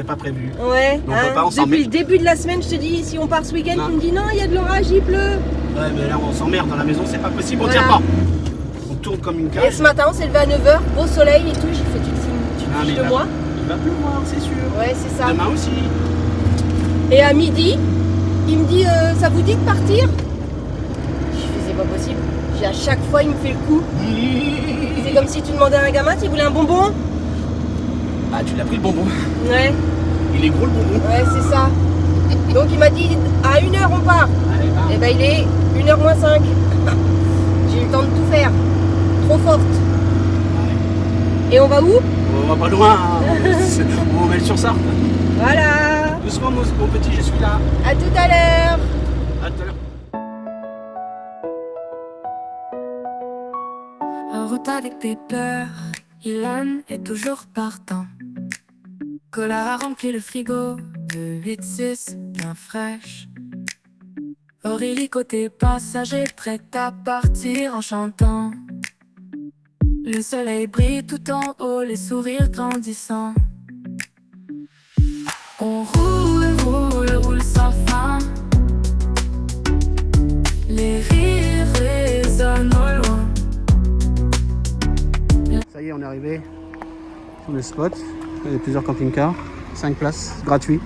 pas prévu. Ouais, Donc, on peut pas, on depuis le début de la semaine, je te dis, si on part ce week-end, tu me dis non, il y a de l'orage, il pleut. Ouais, mais là, on s'emmerde dans la maison, c'est pas possible, on Voilà. tient pas. On tourne comme une Et cage. ce matin, on s'est levé à 9h, beau soleil et tout, j'ai fait, tu te fiches de moi. Il va pleuvoir, c'est sûr. Ouais, c'est ça. Demain aussi. Et à midi, il me dit, ça vous dit de partir? Je fais, c'est pas possible. À chaque fois, il me fait le coup. C'est comme si tu demandais à un gamin s'il voulait un bonbon. Ah, tu l'as pris le bonbon. Ouais. Il est gros le bonbon. Ouais, c'est ça. Donc il m'a dit, à 1h on part. Allez, va. Et ben il est 1h moins 5. J'ai eu le temps de tout faire. Trop forte. Et on va où? On va pas loin, hein. On va sur Sarthe. Voilà. Doucement, mon petit, je suis là. À tout à l'heure. À tout à l'heure. En route avec des peurs, Ilan est toujours partant. Collard a rempli le frigo de 8-6 bien fraîche. Aurélie côté passager, prête à partir en chantant. Le soleil brille tout en haut, les sourires grandissants. On roule, roule, roule sans fin. Les rires résonnent au loin. Ça y est, on est arrivé sur le spot. Il y a plusieurs camping-cars, 5 places, gratuit.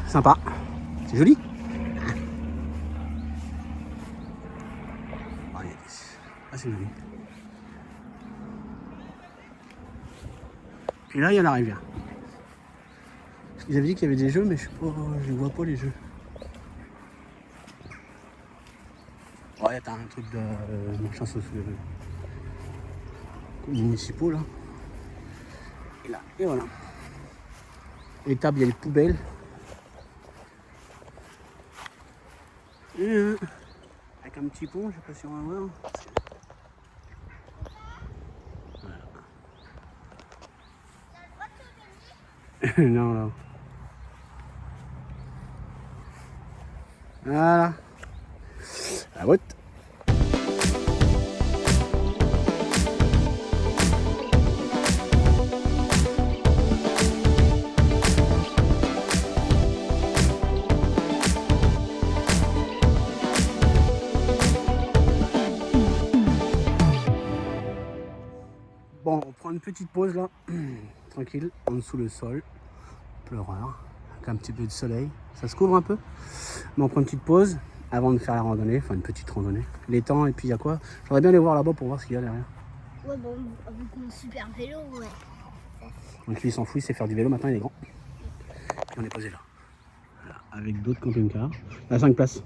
Sympa, c'est joli. Ah, c'est joli. Et là, il y a la rivière. Ils avaient dit qu'il y avait des jeux, mais je ne vois pas les jeux. Ouais, t'as un truc de machin municipaux là. Et là, et voilà. Les tables, il y a les poubelles. Et, avec un petit pont, je sais pas si on va voir. Voilà. Non, là. Voilà. La route. Bon, on prend une petite pause là, tranquille, en dessous le sol, pleureur, avec un petit peu de soleil, ça se couvre un peu, mais on prend une petite pause avant de faire la randonnée, enfin une petite randonnée, l'étang et puis il y a quoi? J'aimerais bien aller voir là-bas pour voir ce qu'il y a derrière. Ouais, bon, avec mon super vélo, ouais. Donc lui il s'en fout, il sait faire du vélo, maintenant il est grand. Et on est posé là, voilà, avec d'autres camping-cars, à 5 places,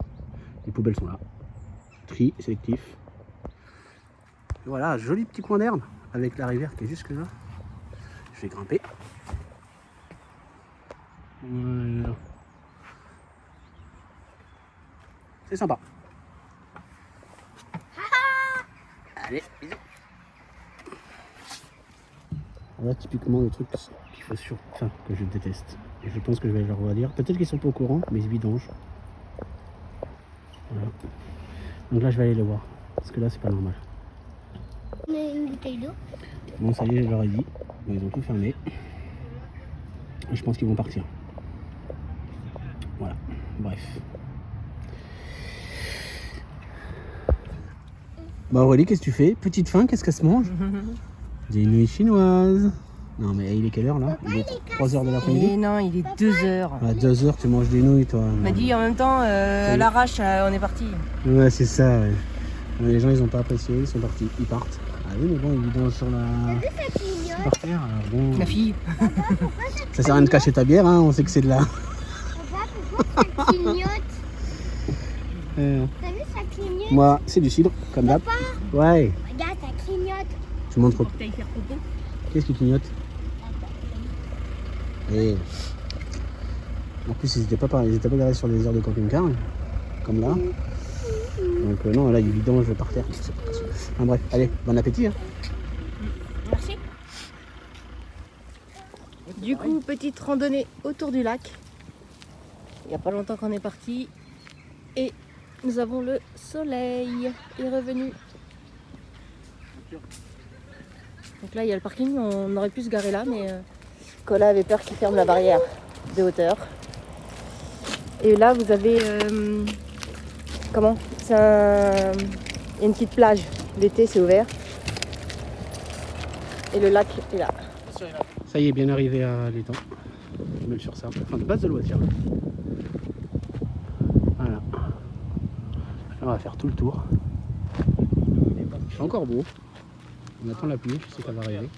les poubelles sont là, tri sélectif. Et voilà, joli petit coin d'herbe. Avec la rivière qui est jusque là. Je vais grimper. Voilà. C'est sympa. Allez, bisous. Voilà typiquement le truc qu'il faut sur... Enfin, que je déteste. Et je pense que je vais leur redire. Peut-être qu'ils sont pas au courant, mais ils vidanges. Voilà. Donc là je vais aller les voir. Parce que là c'est pas normal. On a une bouteille d'eau. Bon, ça y est, je leur ai dit. Ils ont tout fermé. Et je pense qu'ils vont partir. Voilà. Bref. Bah Aurélie, qu'est-ce que tu fais? Petite faim, qu'est-ce qu'elle se mange? Des nouilles chinoises. Non mais il est quelle heure là? Il est 3h de l'après-midi? Et non, il est 2h. À 2h tu manges des nouilles toi. Il m'a dit en même temps, à l'arrache, on est parti. Ouais c'est ça ouais. Les gens ils ont pas apprécié, ils sont partis, ils partent. Ah oui mais bon ils vident sur la... Ça par terre, alors bon... La fille. Ça sert à rien de cacher ta bière, hein, on sait que c'est de là. Papa, pourquoi ça clignote? T'as vu, ça clignote? Moi c'est du cidre, comme d'hab. Ouais. Regarde, ça clignote. Tu montres. Faut que t'ailles faire popo. Qu'est-ce qui clignote? Et... En plus ils étaient pas garés sur les aires de camping-car, comme là. Donc non, là il vidange par terre. Enfin bref, allez, bon appétit. Hein. Merci. Du coup, petite randonnée autour du lac. Il n'y a pas longtemps qu'on est parti. Et nous avons le soleil est revenu. Donc là, il y a le parking. On aurait pu se garer là, mais Cola avait peur qu'il ferme la barrière de hauteur. Et là, vous avez... comment? C'est un... Il y a une petite plage. L'été, c'est ouvert. Et le lac est là. Ça y est, bien arrivé à l'étang. Mel sur ça. Enfin, de base de loisirs. Voilà. Là, on va faire tout le tour. C'est encore beau. On attend la pluie, je sais qu'elle va arriver.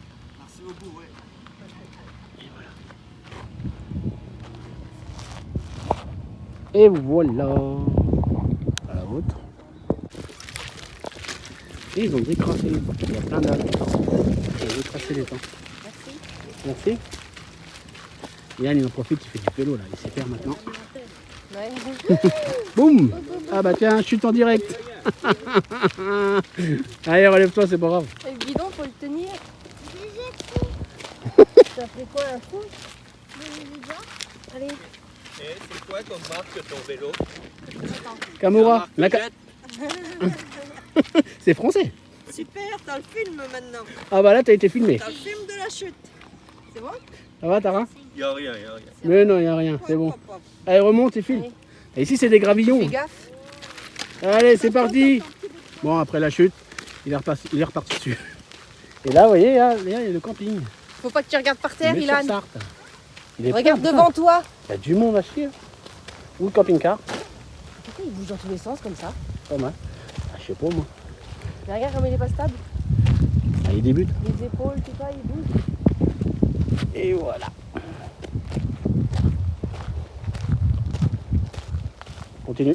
Et voilà. À la haute. Et ils ont décrassé. Il y a plein d'arbres. Ils ont décrassé l'étang. Merci. Yann, il en profite, il fait du vélo là, il sait faire maintenant. Ouais. Boum. Ah bah tiens, chute en direct. Allez, relève-toi, c'est pas grave. Le guidon, faut le tenir. Ça fait quoi, un fou? Allez. Et c'est quoi comme marque ton vélo? Kamura. C'est français. Super, t'as le film maintenant. Ah bah là, t'as été filmé. T'as le film de la chute. C'est bon? Ça va, Tara? Y'a rien, y'a rien. Mais non, il n'y a rien, c'est bon. Hop, hop, hop. Allez, remonte et file. Oui. Et ici, c'est des gravillons. Fais gaffe. Allez, c'est parti. Bon, après la chute, il est reparti dessus. Et là, vous voyez, là, il y a le camping. Faut pas que tu regardes par terre, Mais sur Ilan. Sarthe. Il est Regarde plein, devant toi. Il y a du monde à chier. Ou le camping-car. Pourquoi il bouge dans tous les sens comme ça? Pas mal. Ah, je sais pas, moi. Mais regarde comme il est pas stable. Ah, il débute. Les épaules, tout ça, il bouge. Et voilà. Continue.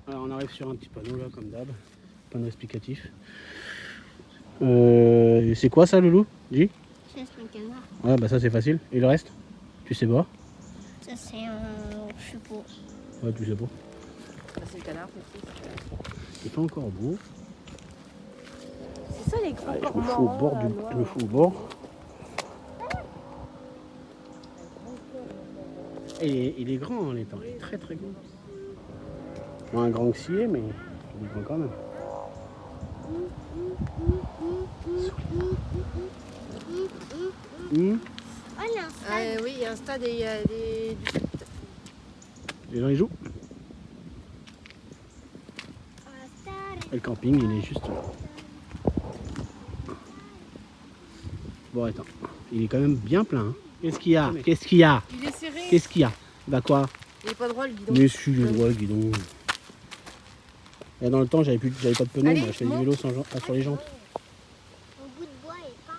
Alors, on arrive sur un petit panneau là, comme d'hab. Panneau explicatif. C'est quoi ça, Loulou? Dis. Ça, c'est un canard. Ouais, bah ça c'est facile. Et le reste? Tu sais pas? Ça, c'est un. Je sais pas. Ouais, tu sais pas. Bah, c'est le canard, c'est Il fait encore beau. ça les grands Allez, je me cormorans. fous au bord là, du. noirs. Je me fous au bord. Et il est grand en étant. Il est très très grand. Moins grand que s'il est, mais il est grand quand même. Hum. Oh, il y a un stade. Oui, il y a un stade et il y a des... Les gens ils jouent. Un stade. Et le camping il est juste là. Bon attends, il est quand même bien plein. Hein. Qu'est-ce qu'il y a? Qu'est-ce qu'il y a? Il est serré. Qu'est-ce qu'il y a? Bah quoi? Il est pas droit le guidon. Mais si, il est droit le guidon. Et dans le temps j'avais pas de pneus, Allez, moi je fais du monte. vélo sur les jantes. Au bout de bois et pas.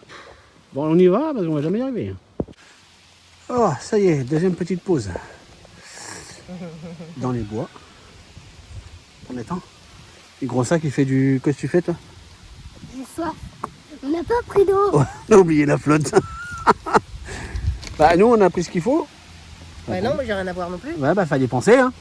Bon on y va parce qu'on va jamais y arriver. Oh ça y est, deuxième petite pause. Dans les bois. En étant. Et gros sac il fait du. Qu'est-ce que tu fais toi? J'ai soif. On n'a pas pris d'eau. Oh, on a oublié la flotte. Bah nous on a pris ce qu'il faut. Ouais, non, moi j'ai rien à voir non plus. Ouais bah fallait penser hein.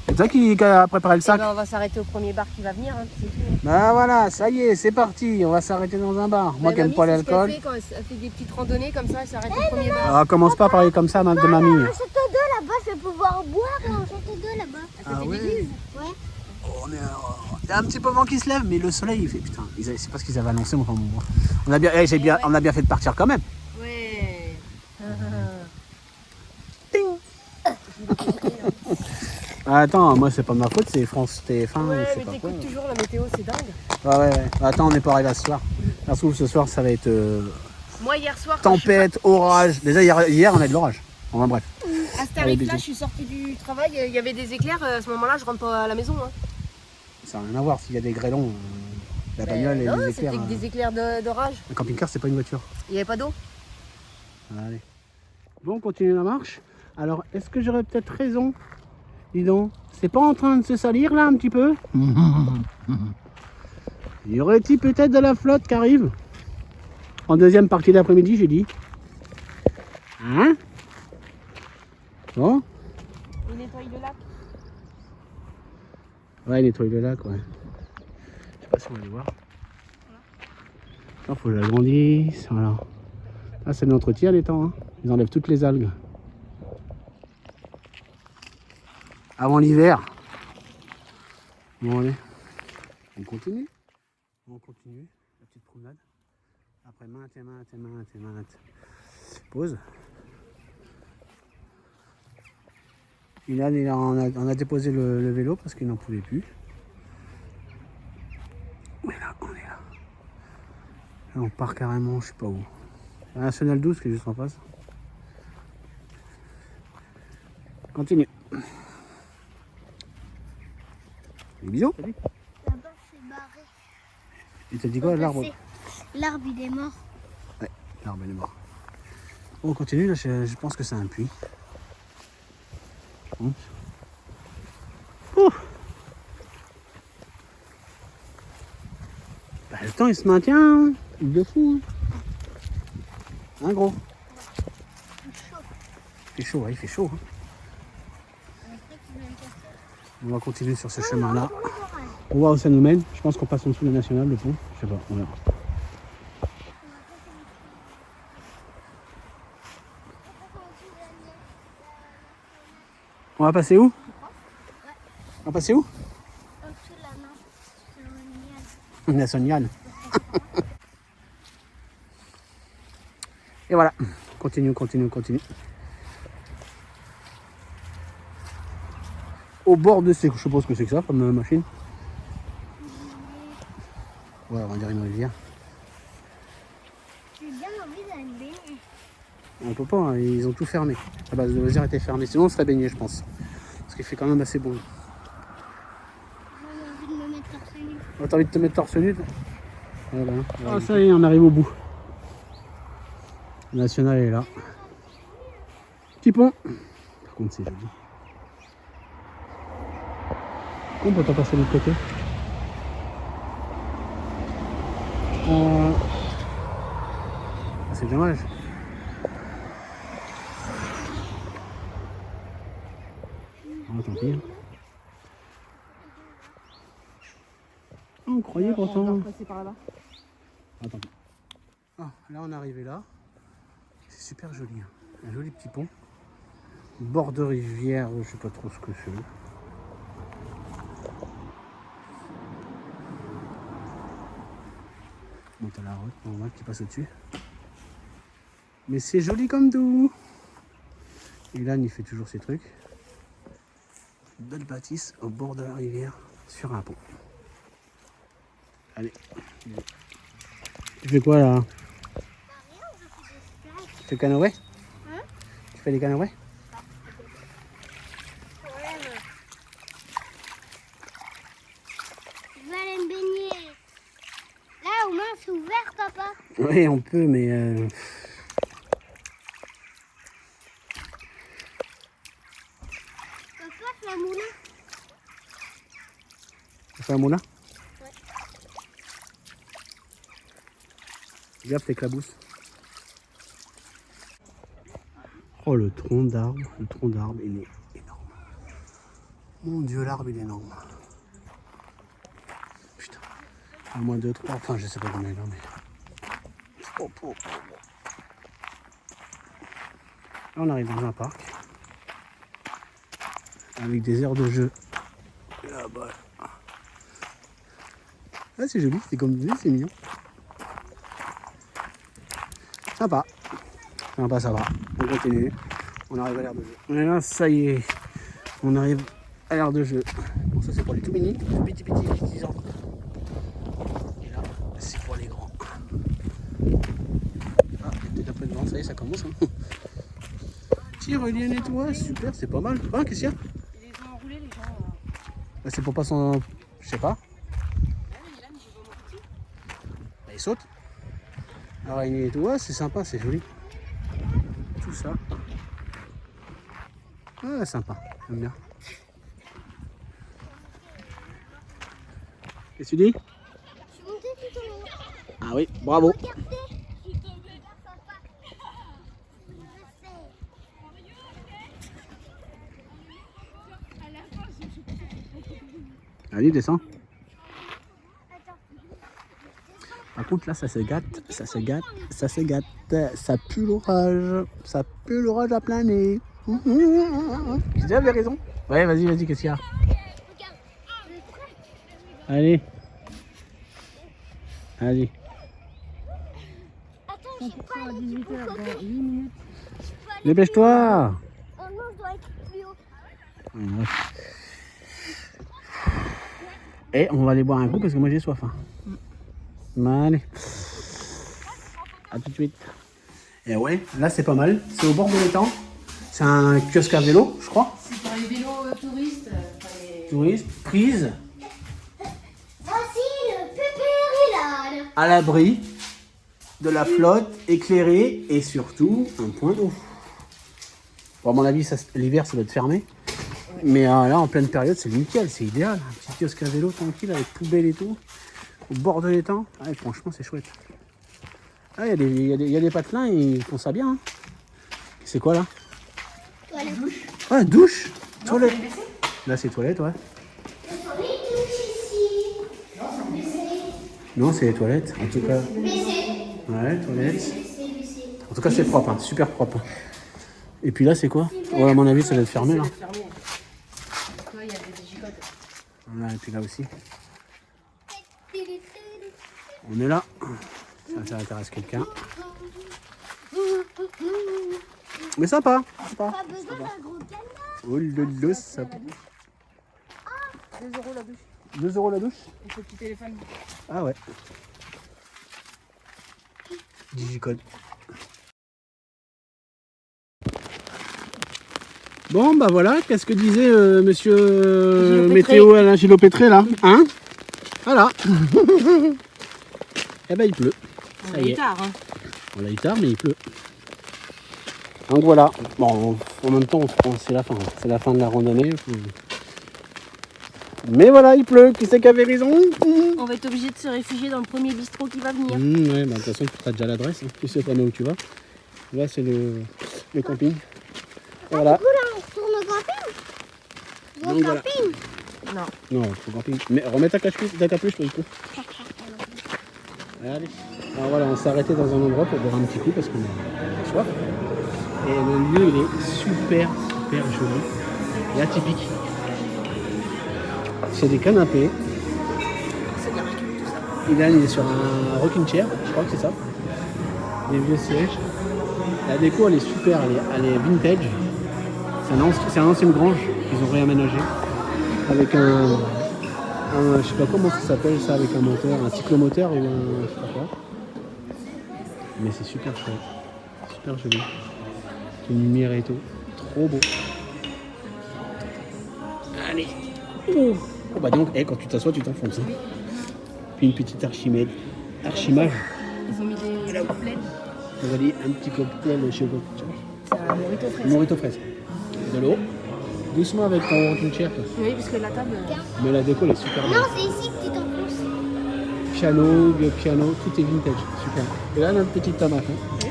C'est toi qui a préparé le Eh sac. ben, on va s'arrêter au premier bar qui va venir. Hein, c'est tout. Bah voilà, ça y est, c'est parti. On va s'arrêter dans un bar. Moi Ouais, qui aime mamie, pas c'est ce qu'elle l'alcool. fait quand elle fait des petites randonnées comme ça, elle s'arrête au premier bar. Ah, commence pas à parler comme ça de mamie. Un château d'eau là-bas, je vais pouvoir boire un château d'eau là-bas. Ah ouais. Ouais. Il y a un petit peu vent qui se lève, mais le soleil il fait putain. C'est pas ce qu'ils avaient annoncé, mais enfin bon. On a bien, on a bien fait de partir quand même. Ouais. Ah, attends, moi c'est pas de ma faute, c'est France TF1. Ouais, je sais mais pas t'écoutes quoi. toujours la météo, c'est dingue. Ouais, ouais, ouais. Attends, on n'est pas arrivé à ce soir. Ça se trouve, ce soir ça va être Moi hier soir, quand tempête, orage. Déjà hier on a de l'orage. Enfin bref. à ce Allez, tarif-là, bisous. je suis sortie du travail, il y avait des éclairs. À ce moment-là, je rentre pas à la maison. Hein. Ça n'a rien à voir s'il y a des grêlons. La bagnole et non, les c'était éclairs. que des éclairs d'orage. Un camping-car c'est pas une voiture. Il n'y avait pas d'eau. Allez. Bon, on continue la marche. Alors, est-ce que j'aurais peut-être raison? Dis donc, c'est pas en train de se salir là un petit peu? Il y aurait-il peut-être de la flotte qui arrive? En deuxième partie d'après-midi, j'ai dit. Hein? Bon? Il nettoie le lac. Ouais, nettoie le lac, ouais. Je sais pas si on va aller voir. Il faut que j'agrandisse, voilà. Là, c'est de l'entretien les temps, hein. Ils enlèvent toutes les algues. Avant l'hiver. Bon, allez. On continue. On continue la petite promenade. Après maintes et maintes et maintes et maintes. Pause. Ilan, on a déposé le vélo parce qu'il n'en pouvait plus. On est là, on est là. Là, on part carrément, je sais pas où. La Nationale 12 qui est juste en face. Continue. Des bisous. Là-bas, c'est barré. Il t'a dit quoi, l'arbre? L'arbre, il est mort. Ouais, l'arbre il est mort. Bon, on continue, là, je pense que c'est un puits. Ouh. Bah, le temps il se maintient, hein. Il est fou. Hein, gros? Il fait chaud, ouais, il fait chaud. Hein. On va continuer sur ce chemin-là. On voit où ça nous mène. Je pense qu'on passe en dessous de la nationale, le pont. Je sais pas, on verra. On va passer où? On va passer où? Au-dessus de la Nationale. Et voilà. Continue, continue, continue. Au bord de ces... Je suppose que c'est que ça comme machine. Ouais, on va dire une rivière. J'ai bien envie d'aller me baigner. On peut pas, hein, ils ont tout fermé. La base de loisirs était fermée. Sinon on serait baigné, je pense. Parce qu'il fait quand même assez beau. J'ai envie de me mettre torse nu. Oh, t'as envie de te mettre torse nu? Voilà. Ah, ça y est, on arrive au bout. Le national est là. Petit pont. Par contre, c'est joli. On peut pas passer de l'autre côté. C'est dommage. Ah, tant pis. On croyait pourtant. On va passer par là. Attends. Ah, là on est arrivé là. C'est super joli. Hein. Un joli petit pont. Bord de rivière, je sais pas trop ce que c'est. Bon, t'as la route normale qui passe au-dessus. Mais c'est joli comme tout. Et là, il fait toujours ses trucs. Une belle bâtisse au bord de la rivière sur un pont. Allez. Tu fais quoi là? Tu fais canoë? Hein? Tu fais des canoës? Je vais aller me baigner. Là, au moins, c'est ouvert, papa. Oui, on peut, mais... Papa, fais un moulin. Tu fais un moulin? Ouais. Regarde, t'éclabousses. Oh, le tronc d'arbre. Le tronc d'arbre, il est énorme. Mon Dieu, l'arbre, il est énorme. Putain. À moins 2, 3, enfin, je sais pas combien il est là, mais... Oh, oh, oh. Là, on arrive dans un parc. Avec des aires de jeu. Là-bas. Ah, c'est joli, c'est comme c'est mignon. Sympa. Sympa, ça va. On continue. On arrive à l'aire de jeu. Et là, ça y est. On arrive à l'aire de jeu. Bon, ça c'est pour les tout mini, les petits enfants. Et là, c'est pour les grands. Ah, il y a peut-être un peu de vent, ça y est, ça commence. Hein. Tyrolienne et toi, super, c'est pas mal. Ah, qu'est-ce qu'il y a? Ils les ont enroulés, les gens. Bah, c'est pour pas son... Je sais pas. Bah, il saute. Araignée et tout, ouais, c'est sympa, c'est joli. Tout ça. Ah, sympa, j'aime bien. Qu'est-ce que tu dis? Je suis montée tout en haut. Ah oui, bravo. Regardez. Je suis tombée. Papa. Allez, descends. Attends. Par contre, là, ça se gâte, ça se gâte, ça se gâte. Ça pue l'orage. Ça pue l'orage à plein nez. Tu avais raison. Ouais, vas-y, vas-y, qu'est-ce qu'il y a? Regarde. Allez. Allez. Attends, je peux pas aller du coup sauter. Dépêche-toi. Oh non, je dois être plus haut. Bref. Et on va aller boire un coup parce que moi j'ai soif. Hein. Allez. A tout de suite. Et ouais, là c'est pas mal. C'est au bord de l'étang. C'est un kiosque à vélo, je crois. C'est pour les vélos touristes. Touristes, prise, Voici le pépérillade. à l'abri de la flotte, éclairé et surtout un point d'eau. Bon, à mon avis, l'hiver ça doit être fermé. Mais là en pleine période c'est nickel, c'est idéal. Un petit kiosque à vélo tranquille avec poubelle et tout. Au bord de l'étang. Ouais, franchement c'est chouette. Ah, il y a des patelins, ils font ça bien. Hein. C'est quoi là? Voilà. Ah, douche, toilette. Là c'est toilette, ouais. On est tous ici. Non, c'est les toilettes. En tout cas, WC. ouais, toilettes. WC. En tout cas, c'est propre, hein, super propre. Et puis là, c'est quoi? Ouais, à mon avis, ça doit être fermé là. Fermé. Toi, il y a des digicodes. Voilà, et puis là aussi. On est là. Ça intéresse quelqu'un. Mais sympa. Sympa. Pas besoin d'un gros canard. Oh le ça. 2 € la douche. 2 € la douche? Et ce petit téléphone. Ah ouais. Digicode. Bon bah voilà, qu'est-ce que disait monsieur Gilopétré. météo Alain Gilopétré là? Hein? Voilà. Eh ben il pleut. On Ça a y eu est. tard. Hein. On l'a eu tard mais il pleut. Donc voilà. Bon, en même temps c'est la fin. C'est la fin de la randonnée. Mais voilà, il pleut. Qui c'est qui avait raison? On va être obligé de se réfugier dans le premier bistrot qui va venir. Ouais, bah, de toute façon, tu as déjà l'adresse. Hein. Tu sais pas où tu vas. Là, c'est le camping. Voilà. Du coup, là, on retourne au camping. Au Donc, voilà. camping. Non. Non, au camping. Mais remets ta capuche, du coup. Allez. Alors voilà, on s'est arrêté dans un endroit pour boire un petit coup parce qu'on a soif. Et le lieu, il est super, super joli et atypique. C'est des canapés. C'est de la récup tout ça. Il est sur un rocking chair, je crois que c'est ça. Des vieux sièges. La déco elle est super, elle est vintage. C'est un ancienne grange qu'ils ont réaménagé. Avec un je sais pas comment ça s'appelle ça, avec un moteur, un cyclomoteur ou un je sais pas quoi. Mais c'est super chouette, super joli. Une lumière et tout, trop beau. Allez. Oh bah donc, quand tu t'assois, tu t'enfonces. Hein. Puis une petite archimage. Ils ont mis des plaids. On va dire un petit cocktail chez vous. C'est un morito fraise. Morito fraise. De l'eau. Doucement avec ton rocking chair. Toi. Oui, parce que la table. Mais la déco elle est super bien. Non, c'est ici que tu t'enfonces. Piano, vieux piano, tout est vintage. Super. Et là, notre petite tomate. Hein.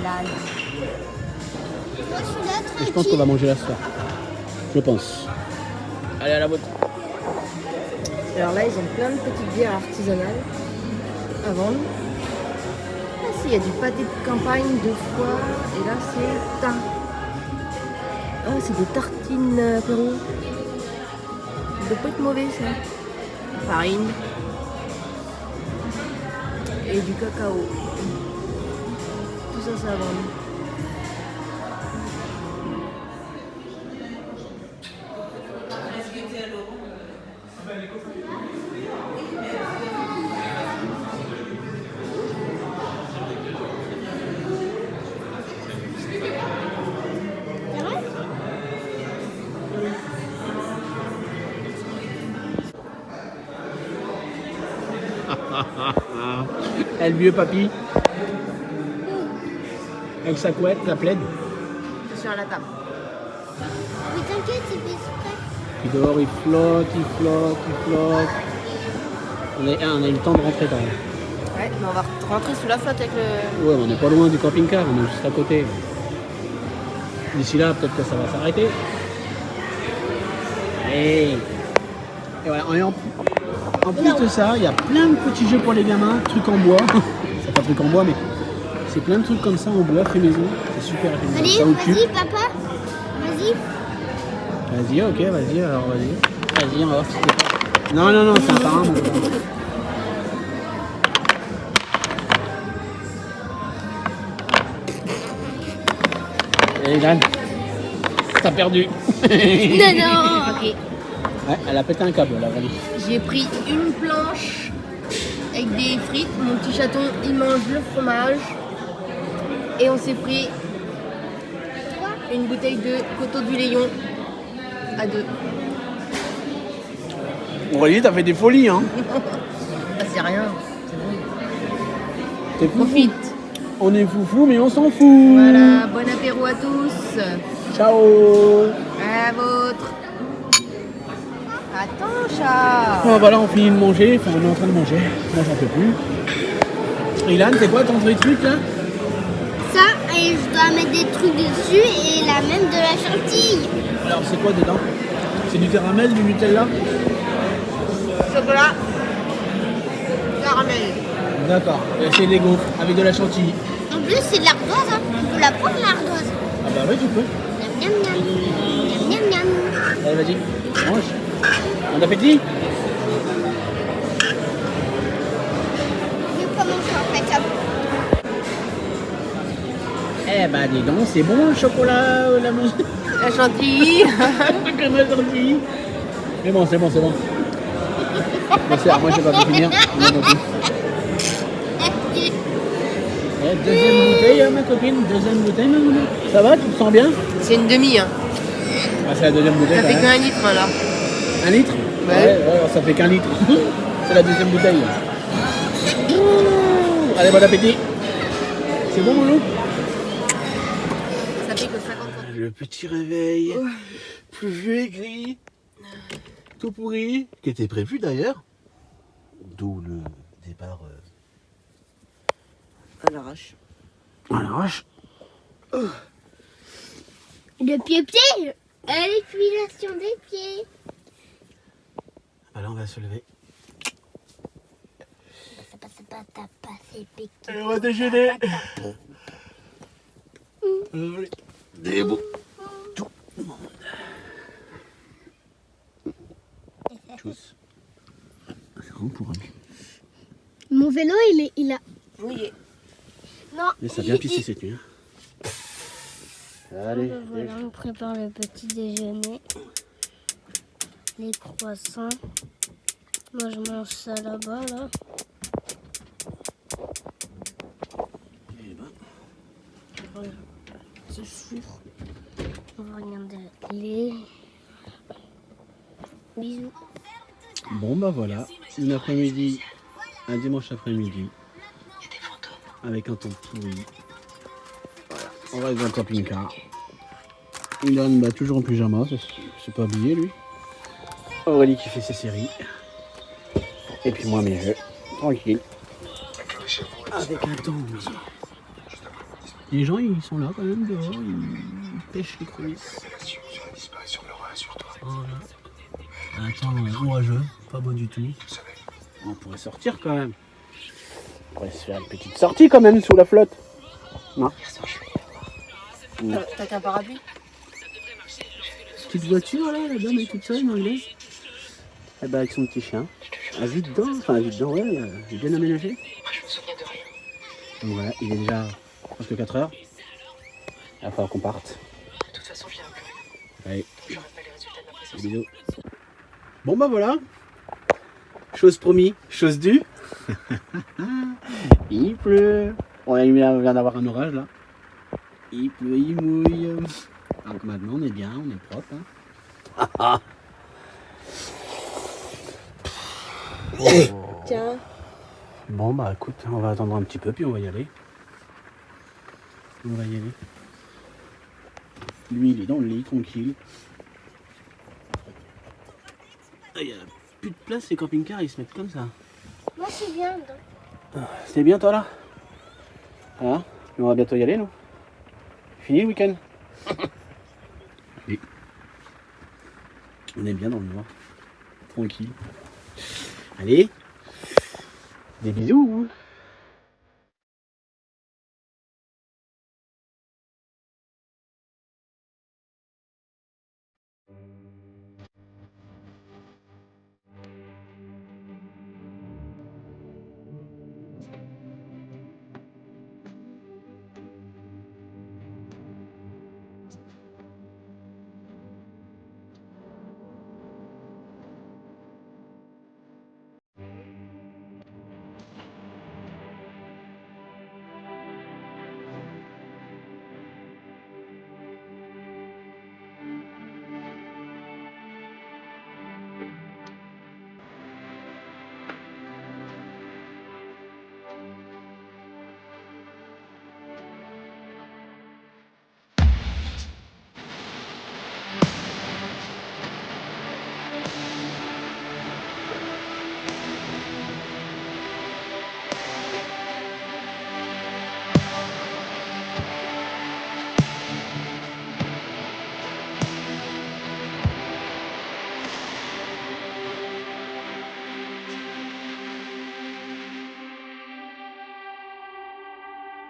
L'âne. Moi, je suis là, Et je pense tranquille. qu'on va manger là ce soir. Je pense. Allez, à la vôtre. Alors là, ils ont plein de petites bières artisanales à vendre. Là, il y a du pâté de campagne, de foie. Et là, c'est thym. Ah, c'est des tartines apéro. Ça doit pas être mauvais, ça. Farine. Et du cacao. Tout ça, c'est à vendre. Et le vieux papy. Avec sa couette, la plaide. C'est sur la table. Mais t'inquiète, c'est fait exprès. Puis dehors, il flotte, il flotte, il flotte. On a eu le temps de rentrer quand même. Ouais, mais on va rentrer sous la flotte avec le. Ouais, on n'est pas loin du camping-car, on est juste à côté. D'ici là, peut-être que ça va s'arrêter. Et voilà, et en plus de ça, il y a plein de petits jeux pour les gamins, trucs en bois. C'est pas trucs en bois, mais c'est plein de trucs comme ça en bois, fait maison. C'est super génial. Allez, Ça occupe. vas-y, papa. Vas-y. Vas-y, ok, vas-y, alors vas-y. Vas-y, on va voir si c'est. Non, non, non, c'est un par un, mon gars. Allez, Dan. T'as perdu. Non, non. Ok. Ouais, elle a pété un câble, la Aurélie. J'ai pris une planche avec des frites. Mon petit chaton, il mange le fromage. Et on s'est pris une bouteille de coteau du Léon à 2. Aurélie, t'as fait des folies, hein. Ah, c'est rien. C'est bon. T'es foufou. Profite. On est foufou, mais on s'en fout. Voilà, bon apéro à tous. Ciao. À la vôtre. Attends, chat. Oh, bah là, on finit de manger. Enfin, on est en train de manger. Moi, j'en peux plus. Ilan, c'est quoi ton vrai truc, là? Ça, et je dois mettre des trucs dessus et la même de la chantilly. Alors, c'est quoi dedans? C'est du caramel, du Nutella? Chocolat. Caramel. D'accord. Et c'est des gaufres avec de la chantilly. En plus, c'est de l'ardoise. Hein. On peut la prendre, l'ardoise. Ah bah oui, tu peux. Miam, miam, miam. Miam, miam, miam. Allez, vas-y. Mange. Bon appétit. Je vais pas manger en fait. Hein. Eh bah dis donc, c'est bon le chocolat, la mousse. La chantilly. Comme la chantilly. Mais bon, c'est bon, c'est bon. Bon, c'est moi j'ai pas pu finir. Moi non plus. Eh, deuxième bouteille, ma copine. Deuxième bouteille, ma maman. Ça va, tu te sens bien? C'est une demi. Hein. Ah, c'est la deuxième bouteille. Ça quand fait même. qu'un litre là. Un litre? Ouais. Ouais, ça fait qu'un litre. C'est la deuxième bouteille. Allez, bon appétit. C'est bon, mon loup? Ça fait que 50 centimes. Le petit réveil, pluvieux et gris, tout pourri, qui était prévu d'ailleurs. D'où le départ À l'arrache. à l'arrache. Le pied-pied. L'épilation des pieds. Bah là, on va se lever. T'as pas fait piquer. Et on va déjeuner. Des beaux. Tout le monde. Tchuss. C'est vraiment pour un. Mon vélo, il a. Oui. Non. Mais ça a bien pissé cette nuit. Hein. Allez. Voilà, on prépare le petit déjeuner. Les croissants. Moi, je mange ça là-bas, là. Eh ben, Voilà. Petit four. On va regarder les. Bisous. bon bah voilà, une après-midi, un dimanche après-midi, avec un temps pourri. Voilà, on reste dans le camping-car. Ilan bah, toujours en pyjama, c'est pas habillé lui. Aurélie qui fait ses séries. Et puis moi mes jeux, tranquille. Avec un temps. Les gens ils sont là quand même dehors, ils pêchent les crevisses. Voilà. Un temps orageux, pas beau du tout. On pourrait sortir quand même. On pourrait se faire une petite sortie quand même sous la flotte. Non. T'as qu'un parapluie? Petite voiture là, la dame est toute seule, une anglaise. Eh ben avec son petit chien. Elle vit dedans, ouais, elle est bien aménagée. Donc voilà, il est déjà presque 4 heures. Il va falloir qu'on parte. De toute façon, je viens un peu. Allez, J'aurai pas les résultats de ma présence. bisous. Bon bah voilà. Chose promis, chose due. Il pleut. On vient d'avoir un orage là. Il pleut, il mouille. Donc maintenant on est bien, on est propre. Hein. Tiens. Bon bah écoute, on va attendre un petit peu puis on va y aller. On va y aller. Lui il est dans le lit, tranquille. Il n'y a plus de place, les camping-cars ils se mettent comme ça. Moi, je suis bien dedans. C'était bien toi là? Hein? On va bientôt y aller nous. Fini le week-end? Oui. On est bien dans le noir. Tranquille. Allez. Des bisous.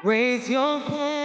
Raise your hand.